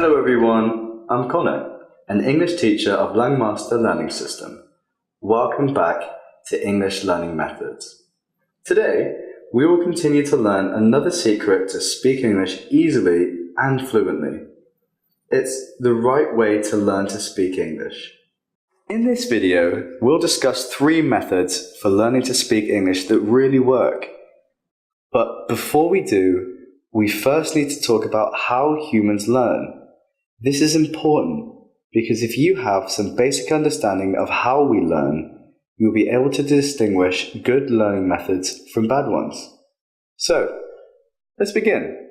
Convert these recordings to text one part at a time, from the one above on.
Hello everyone, I'm Connor, an English teacher of Langmaster Learning System. Welcome back to English Learning Methods. Today, we will continue to learn another secret to speak English easily and fluently. It's the right way to learn to speak English. In this video, we'll discuss 3 methods for learning to speak English that really work. But before we do, we first need to talk about how humans learn. This is important because if you have some basic understanding of how we learn, you'll be able to distinguish good learning methods from bad ones. So, let's begin.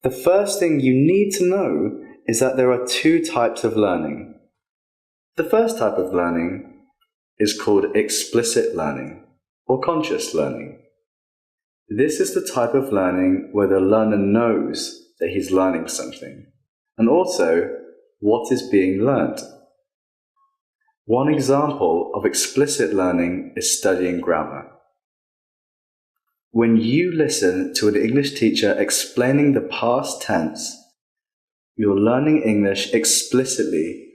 The first thing you need to know is that there are 2 types of learning. The first type of learning is called explicit learning or conscious learning. This is the type of learning where the learner knows that he's learning something, and also what is being learnt. One example of explicit learning is studying grammar. When you listen to an English teacher explaining the past tense, you're learning English explicitly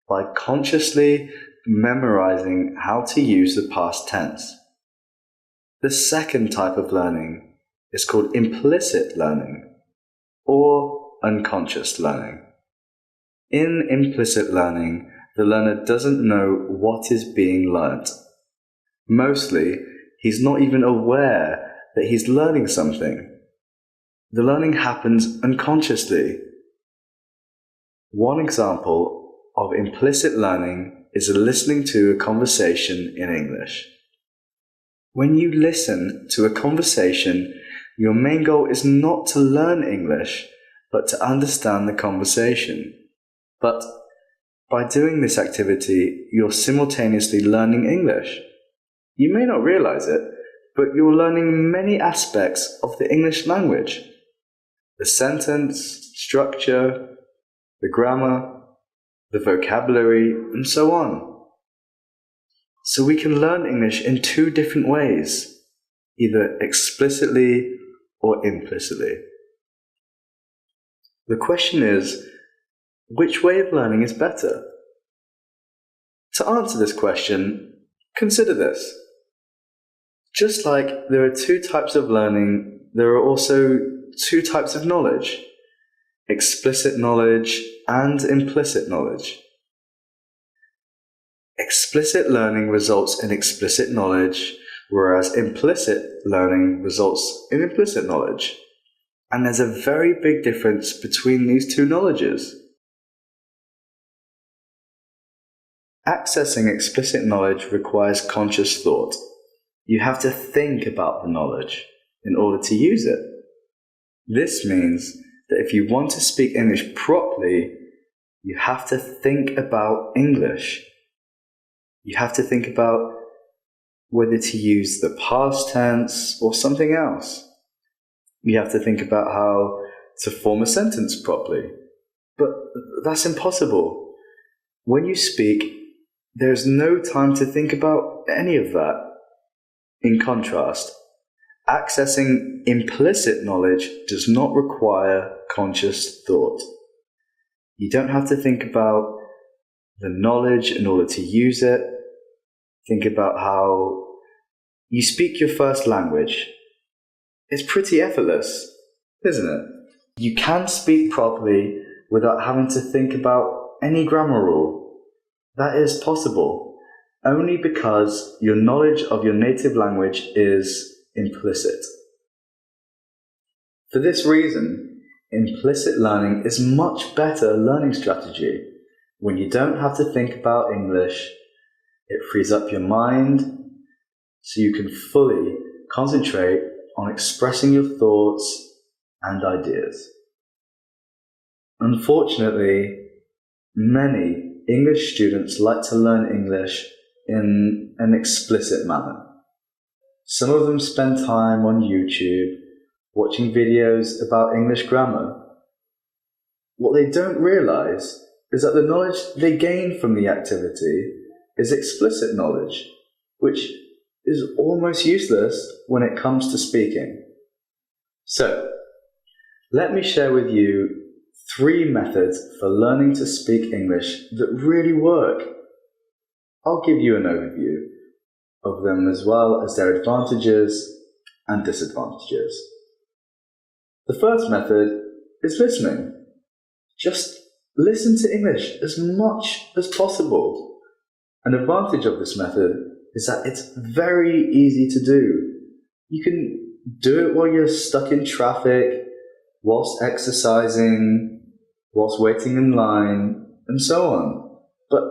by consciously memorizing how to use the past tense. The second type of learning is called implicit learning or unconscious learning. In implicit learning, the learner doesn't know what is being learnt. Mostly, he's not even aware that he's learning something. The learning happens unconsciously. One example of implicit learning is listening to a conversation in English. When you listen to a conversation, your main goal is not to learn English, but to understand the conversation. But by doing this activity, you're simultaneously learning English. You may not realize it, but you're learning many aspects of the English language. The sentence, structure, the grammar, the vocabulary, and so on. So we can learn English in 2 different ways, either explicitly or implicitly. The question is, which way of learning is better? To answer this question, consider this. Just like there are 2 types of learning, there are also 2 types of knowledge, explicit knowledge and implicit knowledge. Explicit learning results in explicit knowledge, whereas implicit learning results in implicit knowledge. And there's a very big difference between these 2 knowledges. Accessing explicit knowledge requires conscious thought. You have to think about the knowledge in order to use it. This means that if you want to speak English properly, you have to think about English. You have to think about whether to use the past tense or something else. You have to think about how to form a sentence properly. But that's impossible. When you speak, there's no time to think about any of that. In contrast, accessing implicit knowledge does not require conscious thought. You don't have to think about the knowledge in order to use it. Think about how you speak your first language. It's pretty effortless, isn't it? You can speak properly without having to think about any grammar rule. That is possible only because your knowledge of your native language is implicit. For this reason, implicit learning is much better learning strategy. When you don't have to think about English, it frees up your mind so you can fully concentrate on expressing your thoughts and ideas. Unfortunately, many English students like to learn English in an explicit manner. Some of them spend time on YouTube watching videos about English grammar. What they don't realize is that the knowledge they gain from the activity is explicit knowledge, which is almost useless when it comes to speaking. So, let me share with you 3 methods for learning to speak English that really work. I'll give you an overview of them as well as their advantages and disadvantages. The first method is listening. Just listen to English as much as possible. An advantage of this method is that it's very easy to do. You can do it while you're stuck in traffic, whilst exercising, whilst waiting in line, and so on. But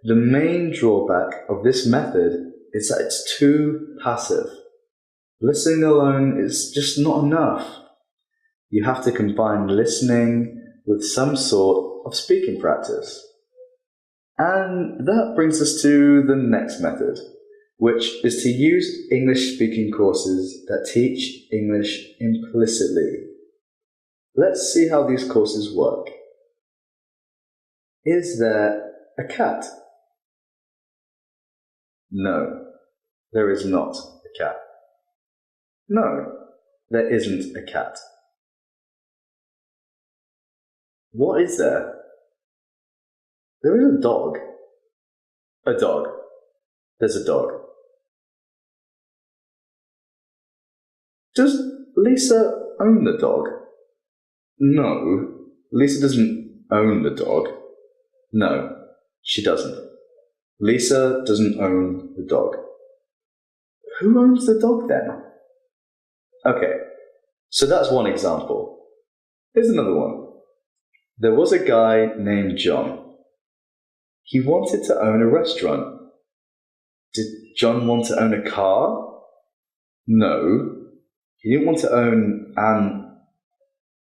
the main drawback of this method is that it's too passive. Listening alone is just not enough. You have to combine listening with some sort of speaking practice. And that brings us to the next method, which is to use English speaking courses that teach English implicitly. Let's see how these courses work. Is there a cat? No, there is not a cat. No, there isn't a cat. What is there? There is a dog. A dog. There's a dog. Does Lisa own the dog? No, Lisa doesn't own the dog. No, she doesn't. Lisa doesn't own the dog. Who owns the dog then? Okay, so that's one example. Here's another one. There was a guy named John. He wanted to own a restaurant. Did John want to own a car? No, he didn't want to own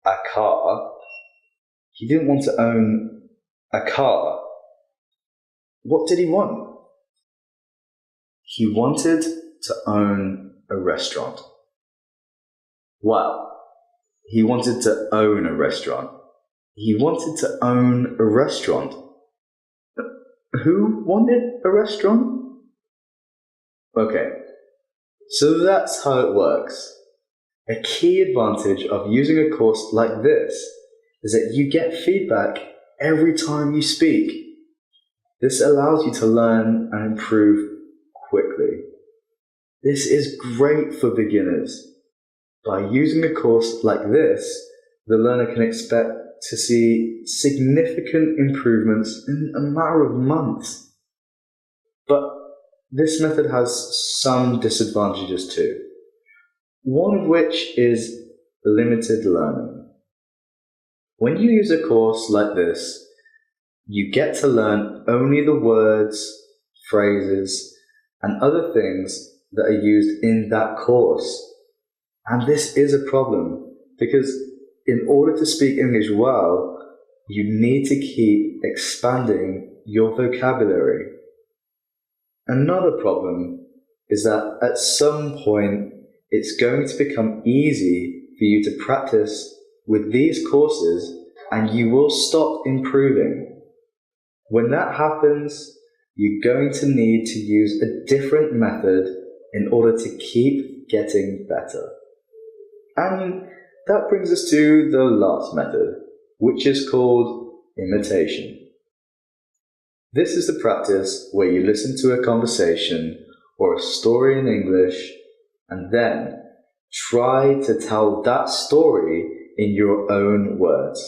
a car. He didn't want to own a car. What did he want? He wanted to own a restaurant. Wow, he wanted to own a restaurant. He wanted to own a restaurant. Who wanted a restaurant? Okay, so that's how it works. A key advantage of using a course like this is that you get feedback every time you speak. This allows you to learn and improve quickly. This is great for beginners. By using a course like this, the learner can expect to see significant improvements in a matter of months. But this method has some disadvantages too. One of which is limited learning. When you use a course like this, you get to learn only the words, phrases, and other things that are used in that course. And this is a problem because in order to speak English well, you need to keep expanding your vocabulary. Another problem is that at some point, it's going to become easy for you to practice with these courses and you will stop improving. When that happens, you're going to need to use a different method in order to keep getting better. And that brings us to the last method, which is called imitation. This is the practice where you listen to a conversation or a story in English and then try to tell that story in your own words.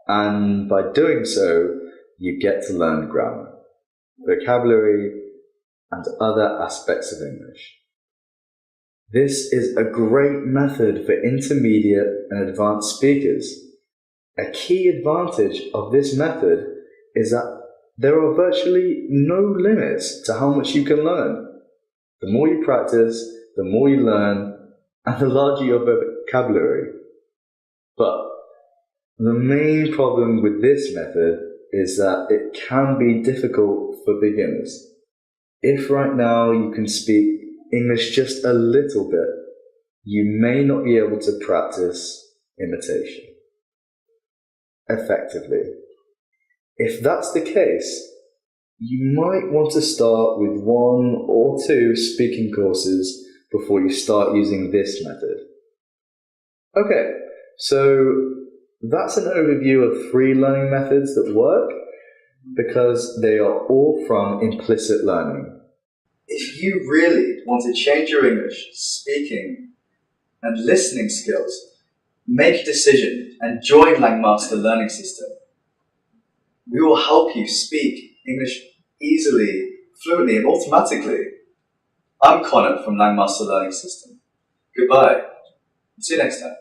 And by doing so, you get to learn grammar, vocabulary, and other aspects of English. This is a great method for intermediate and advanced speakers. A key advantage of this method is that there are virtually no limits to how much you can learn. The more you practice, the more you learn, and the larger your vocabulary. But the main problem with this method is that it can be difficult for beginners. If right now you can speak English just a little bit, you may not be able to practice imitation effectively. If that's the case, you might want to start with 1 or 2 speaking courses before you start using this method. Okay, so That's an overview of 3 learning methods that work because they are all from implicit learning. If you really want to change your English speaking and listening skills, make a decision and join Langmaster Learning System. We will help you speak English easily, fluently, and automatically. I'm Connor from Langmaster Learning System. Goodbye. See you next time.